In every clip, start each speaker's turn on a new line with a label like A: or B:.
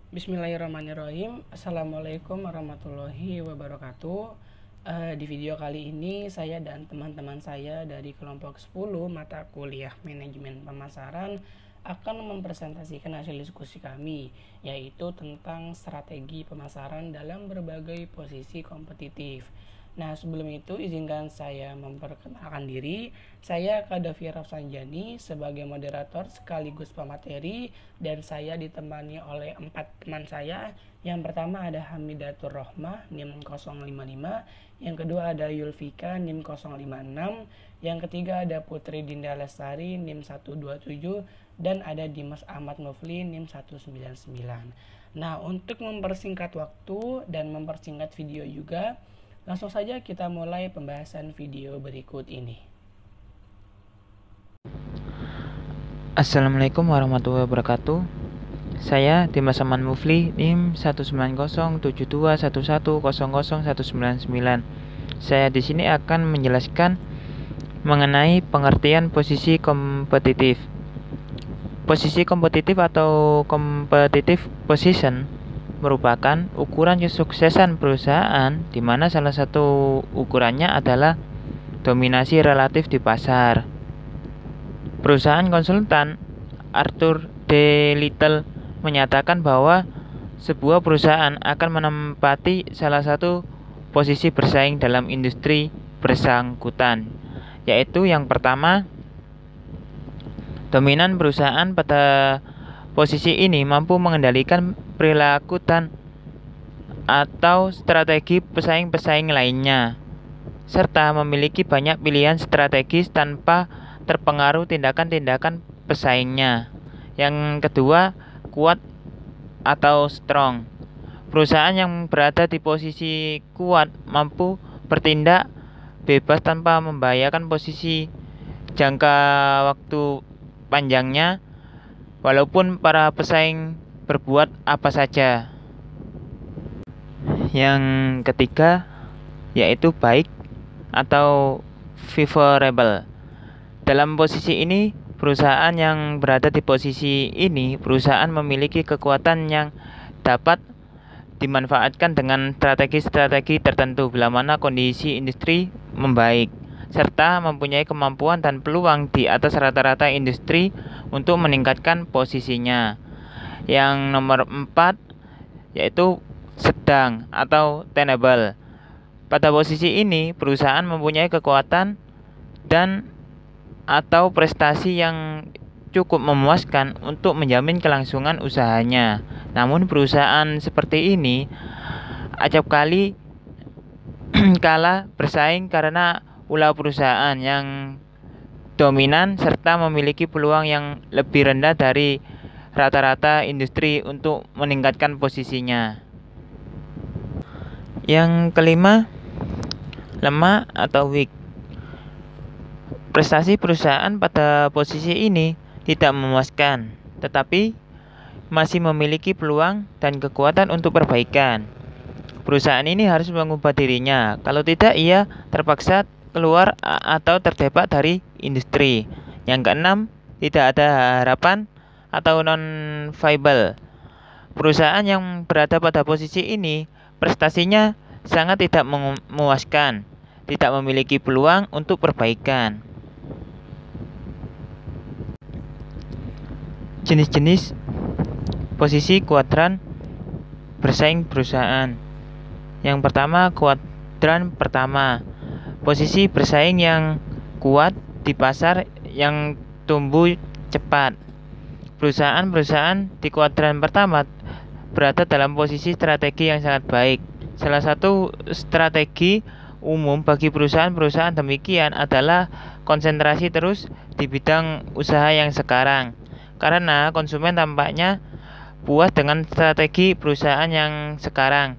A: Bismillahirrahmanirrahim. Assalamualaikum warahmatullahi wabarakatuh. Di video kali ini saya dan teman-teman saya dari kelompok 10 mata kuliah manajemen pemasaran akan mempresentasikan hasil diskusi kami, yaitu tentang strategi pemasaran dalam berbagai posisi kompetitif. Nah, sebelum itu izinkan saya memperkenalkan diri. Saya Kadafi Rafsanjani sebagai moderator sekaligus pemateri, dan saya ditemani oleh 4 teman saya. Yang pertama ada Hamidatur Rohmah NIM 055, yang kedua ada Yulfika NIM 056, yang ketiga ada Putri Dinda Lestari NIM 127, dan ada Dimas Ahmad Mufli NIM 199. Nah, untuk mempersingkat waktu dan mempersingkat video juga, langsung saja kita mulai pembahasan video berikut ini.
B: Assalamualaikum warahmatullahi wabarakatuh. Saya Dimas Ahmad Mufli NIM 1907211000199. Saya di sini akan menjelaskan mengenai pengertian posisi kompetitif. Posisi kompetitif atau competitive position merupakan ukuran kesuksesan perusahaan, di mana salah satu ukurannya adalah dominasi relatif di pasar. Perusahaan konsultan Arthur D. Little menyatakan bahwa sebuah perusahaan akan menempati salah satu posisi bersaing dalam industri bersangkutan, yaitu yang pertama, dominan perusahaan pada posisi ini mampu mengendalikan perilaku dan atau strategi pesaing-pesaing lainnya, serta memiliki banyak pilihan strategis tanpa terpengaruh tindakan-tindakan pesaingnya. Yang kedua, kuat atau strong. Perusahaan yang berada di posisi kuat mampu bertindak bebas tanpa membahayakan posisi jangka waktu panjangnya, walaupun para pesaing berbuat apa saja. Yang ketiga yaitu baik atau favorable. Dalam posisi ini, perusahaan yang berada di posisi ini, perusahaan memiliki kekuatan yang dapat dimanfaatkan dengan strategi-strategi tertentu bila mana kondisi industri membaik, serta mempunyai kemampuan dan peluang di atas rata-rata industri untuk meningkatkan posisinya. Yang nomor 4 yaitu sedang atau tenable. Pada posisi ini, perusahaan mempunyai kekuatan dan atau prestasi yang cukup memuaskan untuk menjamin kelangsungan usahanya. Namun perusahaan seperti ini acap kali kalah bersaing karena ulah perusahaan yang dominan serta memiliki peluang yang lebih rendah dari rata-rata industri untuk meningkatkan posisinya. Yang kelima, lemah atau weak. Prestasi perusahaan pada posisi ini tidak memuaskan, tetapi masih memiliki peluang dan kekuatan untuk perbaikan. Perusahaan ini harus mengubah dirinya, kalau tidak ia terpaksa keluar atau terjebak dari industri. Yang keenam, tidak ada harapan atau non-viable. Perusahaan yang berada pada posisi ini, prestasinya sangat tidak memuaskan, tidak memiliki peluang untuk perbaikan. Jenis-jenis posisi kuadran bersaing perusahaan. Yang pertama, kuadran pertama, posisi bersaing yang kuat di pasar yang tumbuh cepat. Perusahaan-perusahaan di kuadran pertama berada dalam posisi strategi yang sangat baik. Salah satu strategi umum bagi perusahaan-perusahaan demikian adalah konsentrasi terus di bidang usaha yang sekarang, karena konsumen tampaknya puas dengan strategi perusahaan yang sekarang.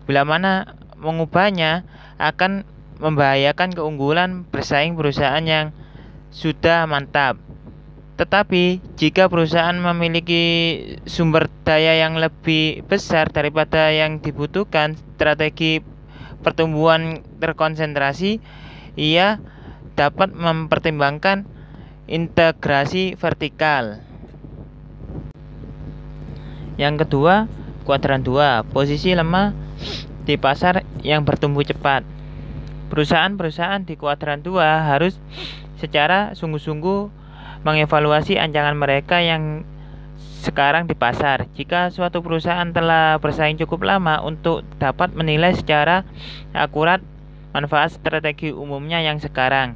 B: Bila mana mengubahnya akan membahayakan keunggulan bersaing perusahaan yang sudah mantap. Tetapi jika perusahaan memiliki sumber daya yang lebih besar daripada yang dibutuhkan, strategi pertumbuhan terkonsentrasi, ia dapat mempertimbangkan integrasi vertikal. Yang kedua, kuadran 2, posisi lemah di pasar yang bertumbuh cepat. Perusahaan-perusahaan di kuadran 2 harus secara sungguh-sungguh mengevaluasi ancaman mereka yang sekarang di pasar. Jika suatu perusahaan telah bersaing cukup lama untuk dapat menilai secara akurat manfaat strategi umumnya yang sekarang,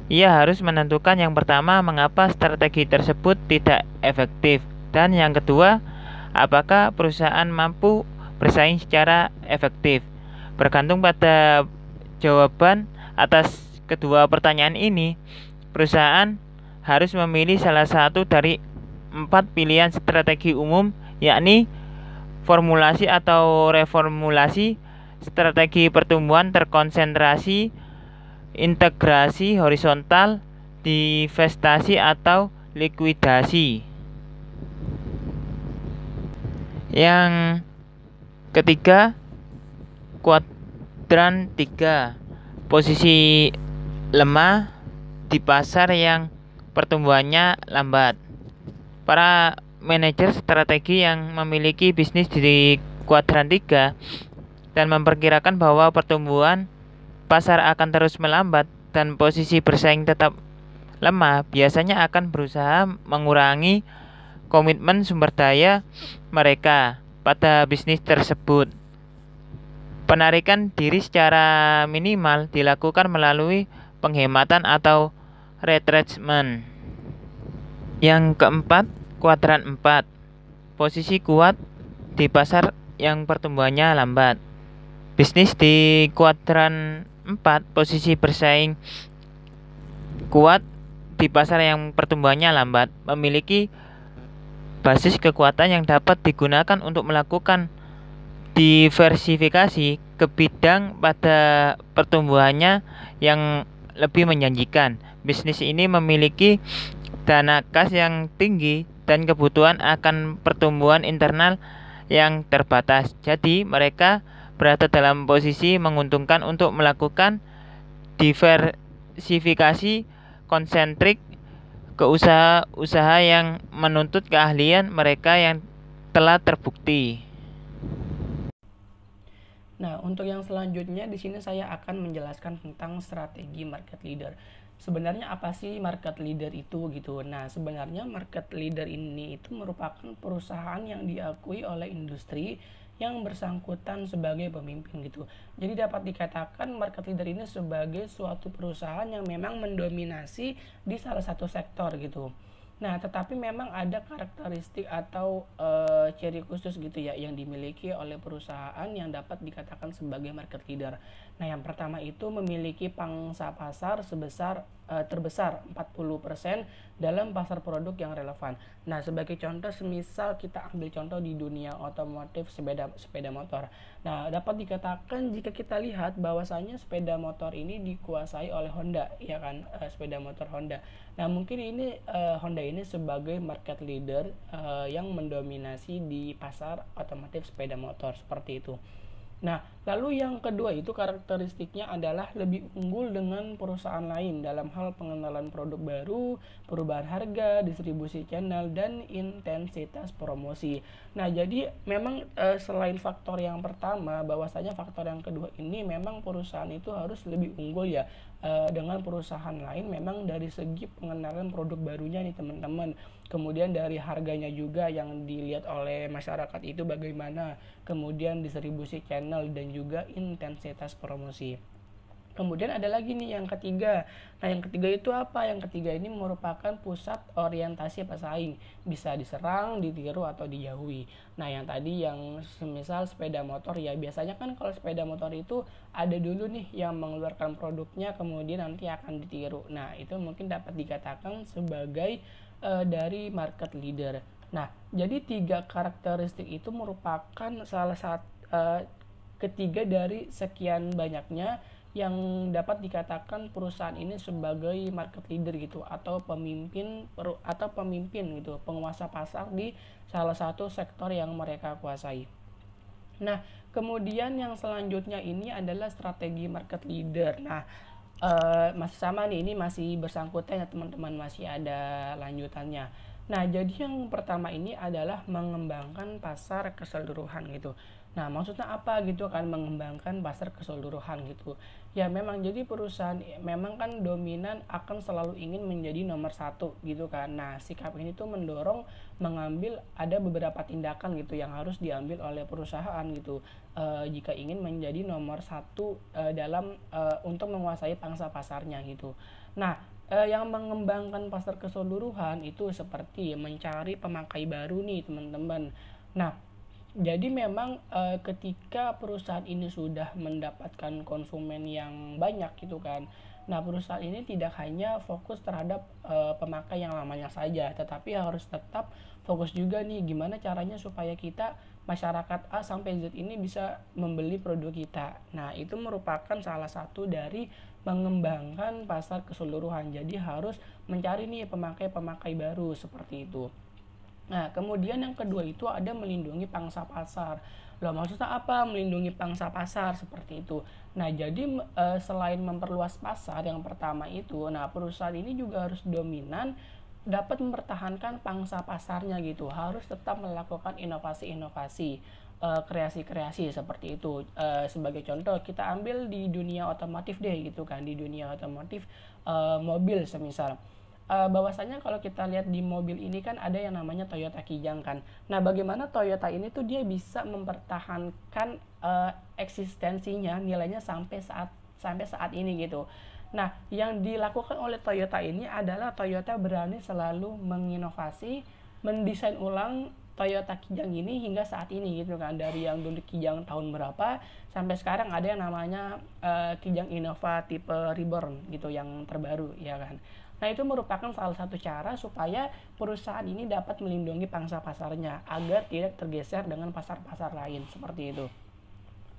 B: ia harus menentukan yang pertama mengapa strategi tersebut tidak efektif, dan yang kedua apakah perusahaan mampu bersaing secara efektif. Bergantung pada jawaban atas kedua pertanyaan ini, perusahaan harus memilih salah satu dari 4 pilihan strategi umum, yakni formulasi atau reformulasi, strategi pertumbuhan terkonsentrasi, integrasi horizontal, divestasi atau likuidasi. Yang ketiga, kuadran 3, posisi lemah di pasar yang pertumbuhannya lambat. Para manajer strategi yang memiliki bisnis di kuadran 3 dan memperkirakan bahwa pertumbuhan pasar akan terus melambat dan posisi bersaing tetap lemah, biasanya akan berusaha mengurangi komitmen sumber daya mereka pada bisnis tersebut. Penarikan diri secara minimal dilakukan melalui penghematan atau retrenchment. Yang keempat, kuadran 4, posisi kuat di pasar yang pertumbuhannya lambat. Bisnis di kuadran 4, posisi bersaing kuat di pasar yang pertumbuhannya lambat, memiliki basis kekuatan yang dapat digunakan untuk melakukan diversifikasi ke bidang pada pertumbuhannya yang lebih menjanjikan. Bisnis ini memiliki dana kas yang tinggi dan kebutuhan akan pertumbuhan internal yang terbatas. Jadi mereka berada dalam posisi menguntungkan untuk melakukan diversifikasi konsentrik ke usaha-usaha yang menuntut keahlian mereka yang telah terbukti.
A: Nah, untuk yang selanjutnya di sini saya akan menjelaskan tentang strategi market leader. Sebenarnya apa sih market leader itu gitu? Nah, sebenarnya market leader ini itu merupakan perusahaan yang diakui oleh industri yang bersangkutan sebagai pemimpin gitu. Jadi dapat dikatakan market leader ini sebagai suatu perusahaan yang memang mendominasi di salah satu sektor gitu. Nah, tetapi memang ada karakteristik atau ciri khusus gitu ya yang dimiliki oleh perusahaan yang dapat dikatakan sebagai market leader. Nah, yang pertama itu memiliki pangsa pasar sebesar terbesar 40% dalam pasar produk yang relevan. Nah, sebagai contoh semisal kita ambil contoh di dunia otomotif sepeda motor. Nah, dapat dikatakan jika kita lihat bahwasanya sepeda motor ini dikuasai oleh Honda, ya kan, sepeda motor Honda. Nah, mungkin ini Honda ini sebagai market leader yang mendominasi di pasar otomotif sepeda motor seperti itu. Nah, lalu yang kedua itu karakteristiknya adalah lebih unggul dengan perusahaan lain dalam hal pengenalan produk baru, perubahan harga, distribusi channel, dan intensitas promosi. Nah, jadi memang selain faktor yang pertama, bahwasanya faktor yang kedua ini memang perusahaan itu harus lebih unggul ya dengan perusahaan lain memang dari segi pengenalan produk barunya nih teman-teman. Kemudian dari harganya juga yang dilihat oleh masyarakat itu bagaimana, kemudian distribusi channel dan juga intensitas promosi. Kemudian ada lagi nih yang ketiga. Nah, yang ketiga itu apa? Yang ketiga ini merupakan pusat orientasi pesaing, bisa diserang, ditiru atau dijauhi. Nah, yang tadi yang semisal sepeda motor ya, biasanya kan kalau sepeda motor itu ada dulu nih yang mengeluarkan produknya kemudian nanti akan ditiru. Nah, itu mungkin dapat dikatakan sebagai dari market leader. Nah, jadi 3 karakteristik itu merupakan salah satu ketiga dari sekian banyaknya yang dapat dikatakan perusahaan ini sebagai market leader gitu atau pemimpin gitu, penguasa pasar di salah satu sektor yang mereka kuasai. Nah, kemudian yang selanjutnya ini adalah strategi market leader. Nah, masih sama nih, ini masih bersangkutan ya teman-teman, masih ada lanjutannya. Nah, jadi yang pertama ini adalah mengembangkan pasar keseluruhan gitu. Nah, maksudnya apa gitu kan mengembangkan pasar keseluruhan gitu. Ya memang jadi perusahaan memang kan dominan akan selalu ingin menjadi nomor satu gitu kan. Nah, sikap ini tuh mendorong mengambil ada beberapa tindakan gitu yang harus diambil oleh perusahaan gitu. Jika ingin menjadi nomor satu dalam untuk menguasai pangsa pasarnya gitu. Nah, yang mengembangkan pasar keseluruhan itu seperti mencari pemakai baru nih teman-teman. Nah, jadi memang ketika perusahaan ini sudah mendapatkan konsumen yang banyak gitu kan. Nah, perusahaan ini tidak hanya fokus terhadap pemakai yang lamanya saja, tetapi harus tetap fokus juga nih gimana caranya supaya kita masyarakat A sampai Z ini bisa membeli produk kita. Nah, itu merupakan salah satu dari mengembangkan pasar keseluruhan. Jadi harus mencari nih pemakai-pemakai baru seperti itu. Nah, kemudian yang kedua itu ada melindungi pangsa pasar. Loh, maksudnya apa melindungi pangsa pasar seperti itu? Nah, jadi selain memperluas pasar yang pertama itu, nah perusahaan ini juga harus dominan dapat mempertahankan pangsa pasarnya gitu. Harus tetap melakukan inovasi-inovasi, kreasi-kreasi seperti itu. Sebagai contoh, kita ambil di dunia otomotif deh gitu kan, di dunia otomotif mobil semisal. Bahwasanya kalau kita lihat di mobil ini kan ada yang namanya Toyota Kijang kan. Nah, bagaimana Toyota ini tuh dia bisa mempertahankan eksistensinya, nilainya sampai saat ini gitu. Nah, yang dilakukan oleh Toyota ini adalah Toyota berani selalu menginovasi, mendesain ulang Toyota Kijang ini hingga saat ini gitu kan. Dari yang dulu Kijang tahun berapa sampai sekarang ada yang namanya Kijang Innova tipe Reborn gitu yang terbaru ya kan. Nah, itu merupakan salah satu cara supaya perusahaan ini dapat melindungi pangsa pasarnya agar tidak tergeser dengan pasar-pasar lain seperti itu.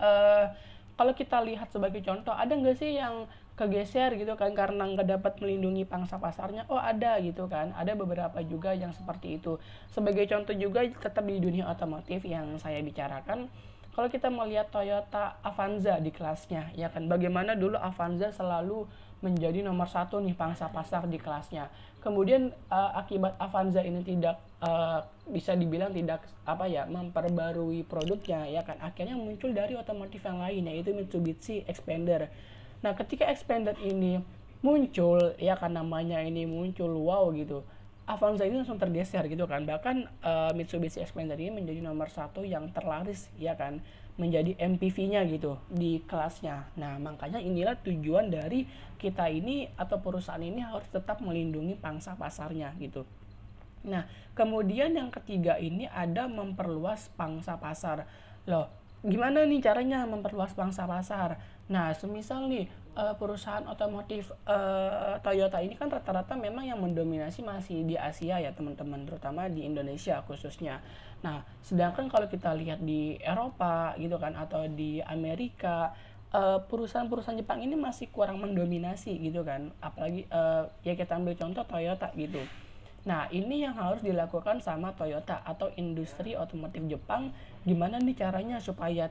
A: eh Kalau kita lihat sebagai contoh, ada nggak sih yang kegeser gitu kan karena nggak dapat melindungi pangsa pasarnya? Oh ada gitu kan, ada beberapa juga yang seperti itu. Sebagai contoh juga tetap di dunia otomotif yang saya bicarakan, kalau kita melihat Toyota Avanza di kelasnya, ya kan, bagaimana dulu Avanza selalu menjadi nomor satu nih pangsa pasar di kelasnya. Kemudian akibat Avanza ini tidak bisa dibilang tidak memperbarui produknya ya kan, akhirnya muncul dari otomotif yang lain yaitu Mitsubishi Xpander. Nah, ketika Xpander ini muncul ya kan, namanya ini muncul, wow gitu, Avanza ini langsung tergeser gitu kan. Bahkan Mitsubishi Xpander ini menjadi nomor satu yang terlaris ya kan, menjadi MPV-nya gitu di kelasnya. Nah, makanya inilah tujuan dari kita ini atau perusahaan ini harus tetap melindungi pangsa pasarnya gitu. Nah, kemudian yang ketiga ini ada memperluas pangsa pasar. Loh, gimana nih caranya memperluas pangsa pasar? Nah, semisal nih perusahaan otomotif Toyota ini kan rata-rata memang yang mendominasi masih di Asia ya teman-teman, terutama di Indonesia khususnya. Nah, sedangkan kalau kita lihat di Eropa gitu kan atau di Amerika, perusahaan-perusahaan Jepang ini masih kurang mendominasi gitu kan. Apalagi ya kita ambil contoh Toyota gitu. Nah, ini yang harus dilakukan sama Toyota atau industri otomotif Jepang. Gimana nih caranya supaya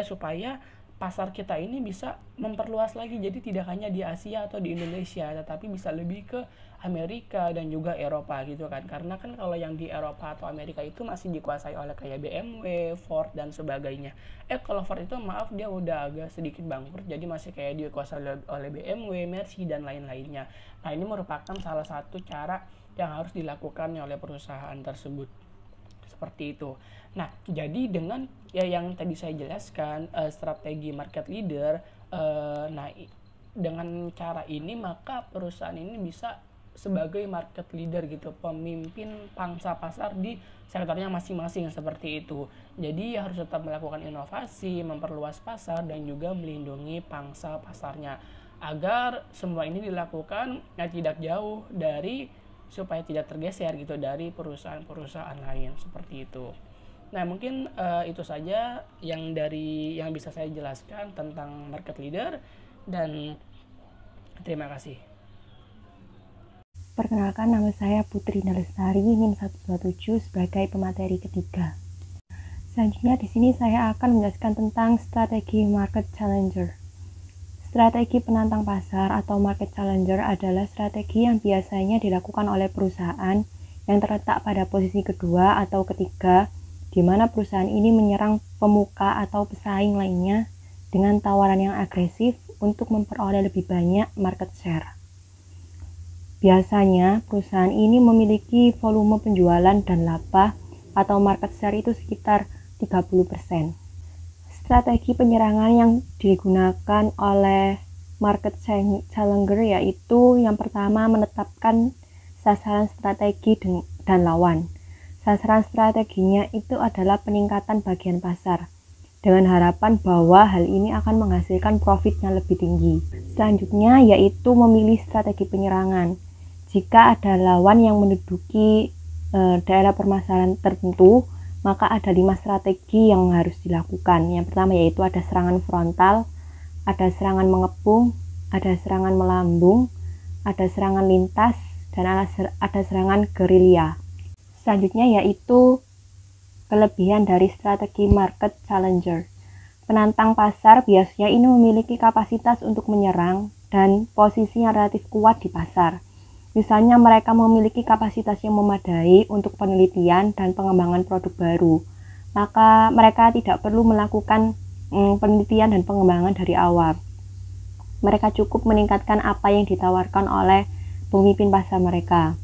A: supaya pasar kita ini bisa memperluas lagi. Jadi tidak hanya di Asia atau di Indonesia, tetapi bisa lebih ke Amerika dan juga Eropa gitu kan. Karena kan kalau yang di Eropa atau Amerika itu masih dikuasai oleh kayak BMW, Ford dan sebagainya. Kalau Ford itu maaf dia udah agak sedikit bangkrut, jadi masih kayak dikuasai oleh BMW, Mercy dan lain-lainnya. Nah, ini merupakan salah satu cara yang harus dilakukan oleh perusahaan tersebut seperti itu. Nah, jadi dengan ya yang tadi saya jelaskan strategi market leader, nah dengan cara ini maka perusahaan ini bisa sebagai market leader gitu, pemimpin pangsa pasar di sektornya masing-masing seperti itu. Jadi harus tetap melakukan inovasi, memperluas pasar dan juga melindungi pangsa pasarnya agar semua ini dilakukan tidak jauh dari supaya tidak tergeser gitu dari perusahaan-perusahaan lain seperti itu. Nah, mungkin itu saja yang bisa saya jelaskan tentang market leader dan terima kasih.
C: Perkenalkan, nama saya Putri Nalestari, NIM 127 sebagai pemateri ketiga. Selanjutnya di sini saya akan menjelaskan tentang strategi market challenger. Strategi penantang pasar atau market challenger adalah strategi yang biasanya dilakukan oleh perusahaan yang terletak pada posisi kedua atau ketiga, di mana perusahaan ini menyerang pemuka atau pesaing lainnya dengan tawaran yang agresif untuk memperoleh lebih banyak market share. Biasanya, perusahaan ini memiliki volume penjualan dan laba atau market share itu sekitar 30%. Strategi penyerangan yang digunakan oleh market challenger yaitu yang pertama menetapkan sasaran strategi dan lawan. Sasaran strateginya itu adalah peningkatan bagian pasar dengan harapan bahwa hal ini akan menghasilkan profit yang lebih tinggi. Selanjutnya yaitu memilih strategi penyerangan. Jika ada lawan yang menduduki daerah permasalahan tertentu, maka ada 5 strategi yang harus dilakukan. Yang pertama yaitu ada serangan frontal, ada serangan mengepung, ada serangan melambung, ada serangan lintas, dan ada serangan gerilya. Selanjutnya yaitu kelebihan dari strategi market challenger. Penantang pasar biasanya ini memiliki kapasitas untuk menyerang dan posisi yang relatif kuat di pasar. Misalnya mereka memiliki kapasitas yang memadai untuk penelitian dan pengembangan produk baru. Maka mereka tidak perlu melakukan penelitian dan pengembangan dari awal. Mereka cukup meningkatkan apa yang ditawarkan oleh pemimpin pasar mereka.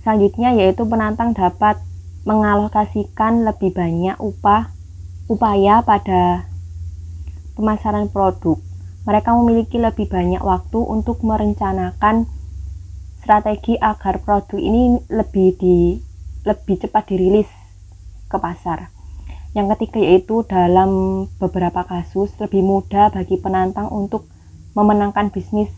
C: Selanjutnya yaitu penantang dapat mengalokasikan lebih banyak upaya pada pemasaran produk. Mereka memiliki lebih banyak waktu untuk merencanakan strategi agar produk ini lebih cepat dirilis ke pasar. Yang ketiga yaitu dalam beberapa kasus lebih mudah bagi penantang untuk memenangkan bisnis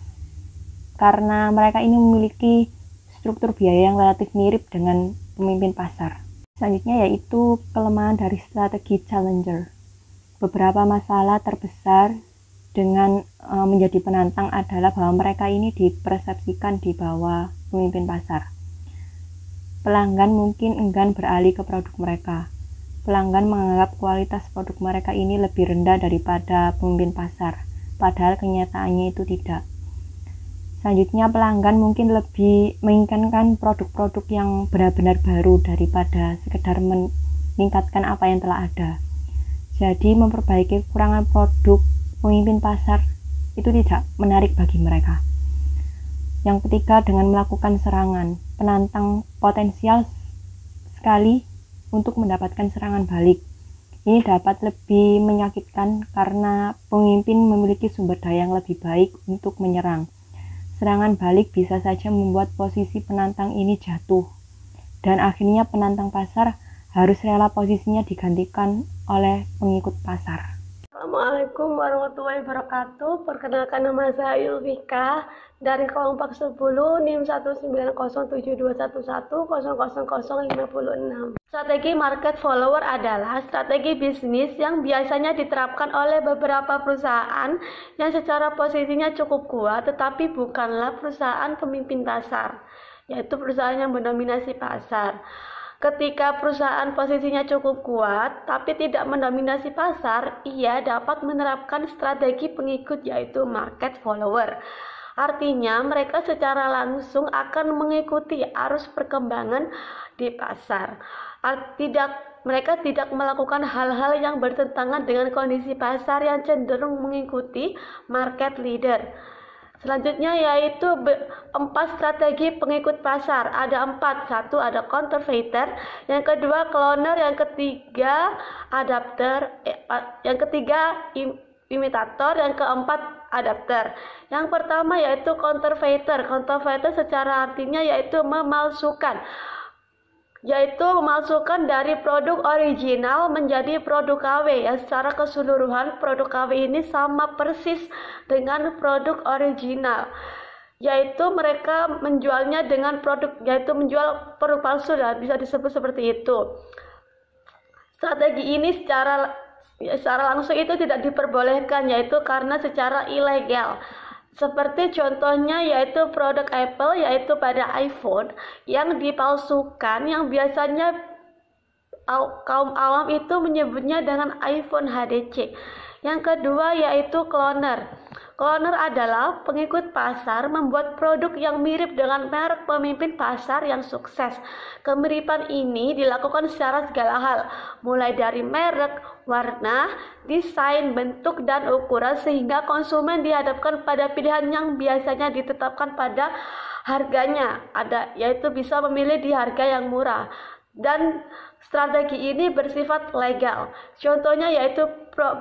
C: karena mereka ini memiliki struktur biaya yang relatif mirip dengan pemimpin pasar. Selanjutnya yaitu kelemahan dari strategi challenger. Beberapa masalah terbesar dengan menjadi penantang adalah bahwa mereka ini dipersepsikan di bawah pemimpin pasar. Pelanggan mungkin enggan beralih ke produk mereka. Pelanggan menganggap kualitas produk mereka ini lebih rendah daripada pemimpin pasar, padahal kenyataannya itu tidak. Selanjutnya, pelanggan mungkin lebih menginginkan produk-produk yang benar-benar baru daripada sekedar meningkatkan apa yang telah ada. Jadi, memperbaiki kekurangan produk pemimpin pasar itu tidak menarik bagi mereka. Yang ketiga, dengan melakukan serangan, penantang potensial sekali untuk mendapatkan serangan balik. Ini dapat lebih menyakitkan karena pemimpin memiliki sumber daya yang lebih baik untuk menyerang. Serangan balik bisa saja membuat posisi penantang ini jatuh, dan akhirnya penantang pasar harus rela posisinya digantikan oleh pengikut pasar.
D: Assalamualaikum warahmatullahi wabarakatuh. Perkenalkan, nama saya Yulvika dari kelompok 10 NIM 1907211000056. Strategi market follower adalah strategi bisnis yang biasanya diterapkan oleh beberapa perusahaan yang secara posisinya cukup kuat tetapi bukanlah perusahaan pemimpin pasar, yaitu perusahaan yang mendominasi pasar. Ketika perusahaan posisinya cukup kuat tapi tidak mendominasi pasar, ia dapat menerapkan strategi pengikut yaitu market follower. Artinya mereka secara langsung akan mengikuti arus perkembangan di pasar. Mereka tidak melakukan hal-hal yang bertentangan dengan kondisi pasar yang cenderung mengikuti market leader. Selanjutnya yaitu 4 strategi pengikut pasar. Ada 4. 1 ada counterfeiter, yang kedua cloner, yang ketiga adapter, yang ketiga imitator, yang keempat adapter. Yang pertama yaitu counterfeiter. Counterfeiter secara artinya yaitu memalsukan. Dari produk original menjadi produk KW, ya. Secara keseluruhan produk KW ini sama persis dengan produk original, yaitu mereka menjualnya dengan menjual produk palsu, ya, bisa disebut seperti itu. Strategi ini secara langsung itu tidak diperbolehkan, yaitu karena secara ilegal. Seperti contohnya yaitu produk Apple, yaitu pada iPhone yang dipalsukan, yang biasanya kaum awam itu menyebutnya dengan iPhone HDC. Yang kedua yaitu cloner. Cloner adalah pengikut pasar membuat produk yang mirip dengan merek pemimpin pasar yang sukses. Kemiripan ini dilakukan secara segala hal, mulai dari merek, warna, desain, bentuk, dan ukuran, sehingga konsumen dihadapkan pada pilihan yang biasanya ditetapkan pada harganya, yaitu bisa memilih di harga yang murah. Dan strategi ini bersifat legal. Contohnya yaitu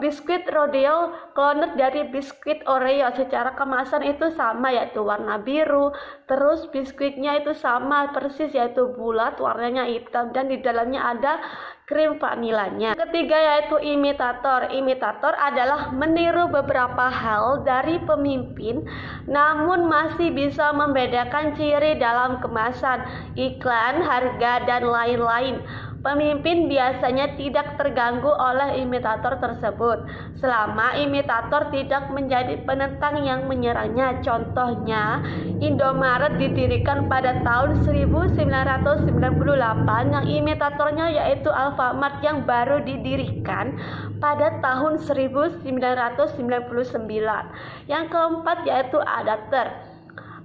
D: biskuit Rodeo Cloner dari biskuit Oreo. Secara kemasan itu sama, yaitu warna biru. Terus biskuitnya itu sama persis, yaitu bulat, warnanya hitam, dan di dalamnya ada krim vanilanya. Ketiga yaitu imitator. Imitator adalah meniru beberapa hal dari pemimpin, namun masih bisa membedakan ciri dalam kemasan, iklan, harga, dan lain-lain. Pemimpin biasanya tidak terganggu oleh imitator tersebut selama imitator tidak menjadi penentang yang menyerangnya. Contohnya, Indomaret didirikan pada tahun 1998 yang imitatornya yaitu Alfamart yang baru didirikan pada tahun 1999. Yang keempat yaitu adapter.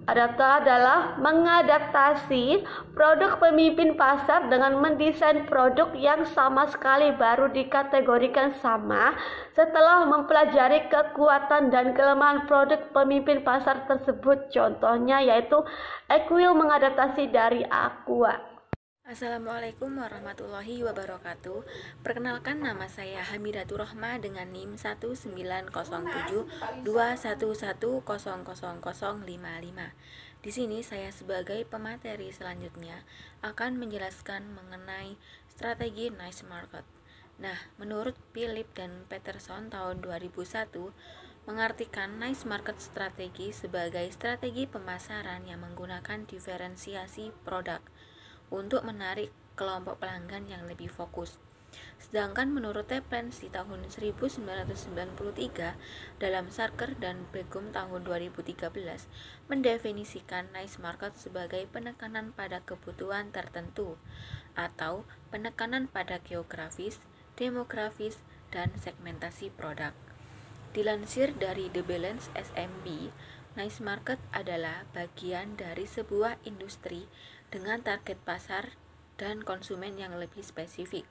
D: Adapter adalah mengadaptasi produk pemimpin pasar dengan mendesain produk yang sama sekali baru dikategorikan sama setelah mempelajari kekuatan dan kelemahan produk pemimpin pasar tersebut. Contohnya yaitu Equil mengadaptasi dari Aqua.
E: Assalamualaikum warahmatullahi wabarakatuh. Perkenalkan, nama saya Hamidatur Rohmah dengan NIM 190721100055. Di sini saya sebagai pemateri selanjutnya akan menjelaskan mengenai strategi niche market. Nah, menurut Philip dan Peterson tahun 2001 mengartikan niche market strategi sebagai strategi pemasaran yang menggunakan diferensiasi produk untuk menarik kelompok pelanggan yang lebih fokus. Sedangkan menurut Teplens di tahun 1993 dalam Sarker dan Begum tahun 2013 mendefinisikan niche market sebagai penekanan pada kebutuhan tertentu atau penekanan pada geografis, demografis, dan segmentasi produk. Dilansir dari The Balance SMB, niche market adalah bagian dari sebuah industri dengan target pasar dan konsumen yang lebih spesifik.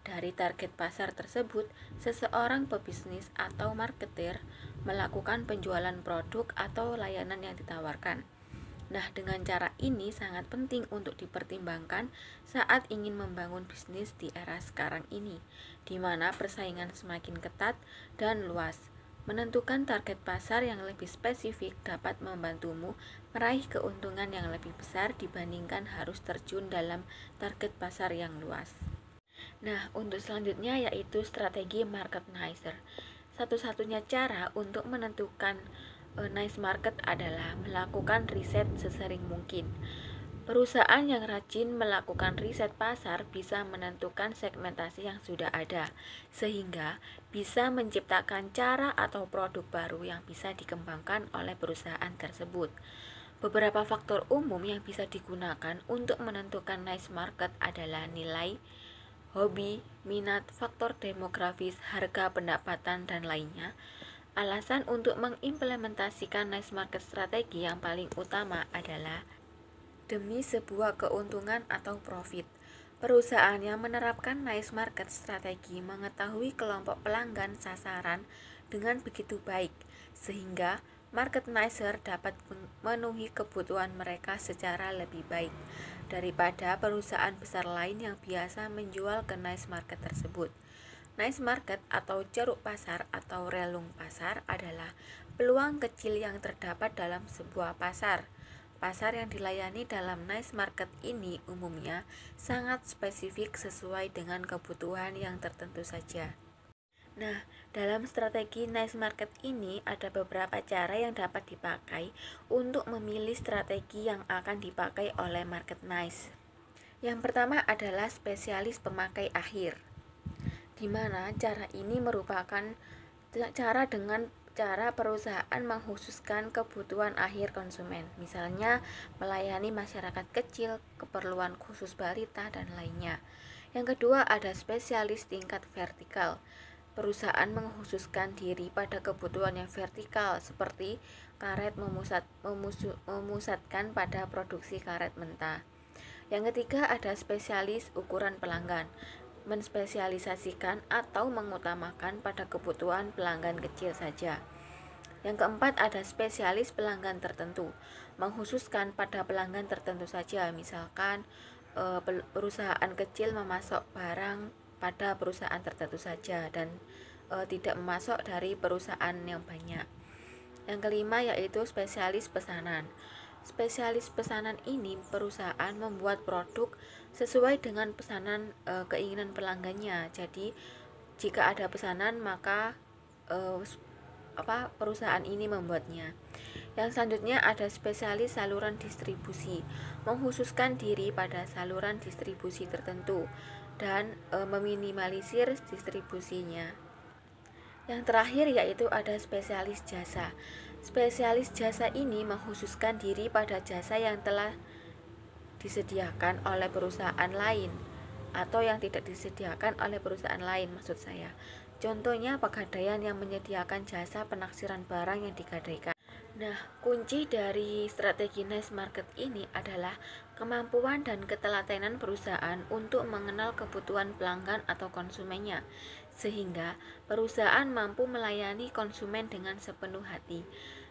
E: Dari target pasar tersebut, seseorang pebisnis atau marketer melakukan penjualan produk atau layanan yang ditawarkan. Nah, dengan cara ini sangat penting untuk dipertimbangkan saat ingin membangun bisnis di era sekarang ini, di mana persaingan semakin ketat dan luas. Menentukan target pasar yang lebih spesifik dapat membantumu meraih keuntungan yang lebih besar dibandingkan harus terjun dalam target pasar yang luas. Nah, untuk selanjutnya yaitu strategi market nicher. Satu-satunya cara untuk menentukan niche market adalah melakukan riset sesering mungkin. Perusahaan yang rajin melakukan riset pasar bisa menentukan segmentasi yang sudah ada, sehingga bisa menciptakan cara atau produk baru yang bisa dikembangkan oleh perusahaan tersebut. Beberapa faktor umum yang bisa digunakan untuk menentukan niche market adalah nilai, hobi, minat, faktor demografis, harga, pendapatan, dan lainnya. Alasan untuk mengimplementasikan niche market strategi yang paling utama adalah demi sebuah keuntungan atau profit. Perusahaan yang menerapkan niche market strategi mengetahui kelompok pelanggan sasaran dengan begitu baik, sehingga market nicher dapat memenuhi kebutuhan mereka secara lebih baik daripada perusahaan besar lain yang biasa menjual ke niche market tersebut. Niche market atau ceruk pasar atau relung pasar adalah peluang kecil yang terdapat dalam sebuah pasar. Pasar yang dilayani dalam niche market ini umumnya sangat spesifik sesuai dengan kebutuhan yang tertentu saja. Nah, dalam strategi niche market ini ada beberapa cara yang dapat dipakai untuk memilih strategi yang akan dipakai oleh market niche. Yang pertama adalah spesialis pemakai akhir, di mana cara ini merupakan cara perusahaan mengkhususkan kebutuhan akhir konsumen, misalnya melayani masyarakat kecil, keperluan khusus balita, dan lainnya. Yang kedua ada spesialis tingkat vertikal, perusahaan mengkhususkan diri pada kebutuhan yang vertikal seperti karet memusatkan pada produksi karet mentah. Yang ketiga ada spesialis ukuran pelanggan, menspesialisasikan atau mengutamakan pada kebutuhan pelanggan kecil saja. Yang keempat ada spesialis pelanggan tertentu, mengkhususkan pada pelanggan tertentu saja, misalkan perusahaan kecil memasok barang pada perusahaan tertentu saja dan tidak memasok dari perusahaan yang banyak. Yang kelima yaitu spesialis pesanan. Spesialis pesanan ini perusahaan membuat produk sesuai dengan pesanan keinginan pelanggannya. Jadi jika ada pesanan maka perusahaan ini membuatnya. Yang selanjutnya ada spesialis saluran distribusi, mengkhususkan diri pada saluran distribusi tertentu dan meminimalisir distribusinya. Yang terakhir yaitu ada spesialis jasa. Spesialis jasa ini mengkhususkan diri pada jasa yang telah disediakan oleh perusahaan lain atau yang tidak disediakan oleh perusahaan lain maksud saya. Contohnya pegadaian yang menyediakan jasa penaksiran barang yang digadaikan. Nah, kunci dari strategi niche market ini adalah kemampuan dan ketelatenan perusahaan untuk mengenal kebutuhan pelanggan atau konsumennya, sehingga perusahaan mampu melayani konsumen dengan sepenuh hati.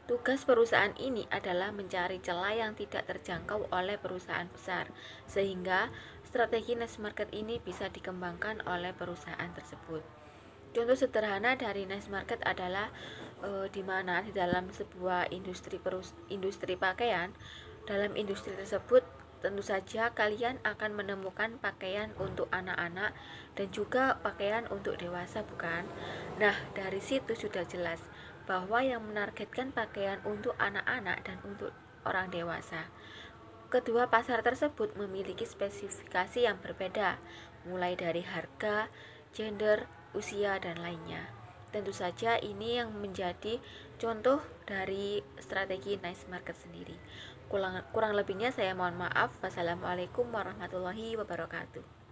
E: Tugas perusahaan ini adalah mencari celah yang tidak terjangkau oleh perusahaan besar, sehingga strategi niche market ini bisa dikembangkan oleh perusahaan tersebut. Contoh sederhana dari niche market adalah di mana di dalam sebuah industri pakaian, dalam industri tersebut tentu saja kalian akan menemukan pakaian untuk anak-anak dan juga pakaian untuk dewasa, bukan? Nah, dari situ sudah jelas bahwa yang menargetkan pakaian untuk anak-anak dan untuk orang dewasa. Kedua pasar tersebut memiliki spesifikasi yang berbeda, mulai dari harga, gender, usia, dan lainnya. Tentu saja ini yang menjadi contoh dari strategi niche market sendiri. Kurang lebihnya saya mohon maaf. Wassalamualaikum warahmatullahi wabarakatuh.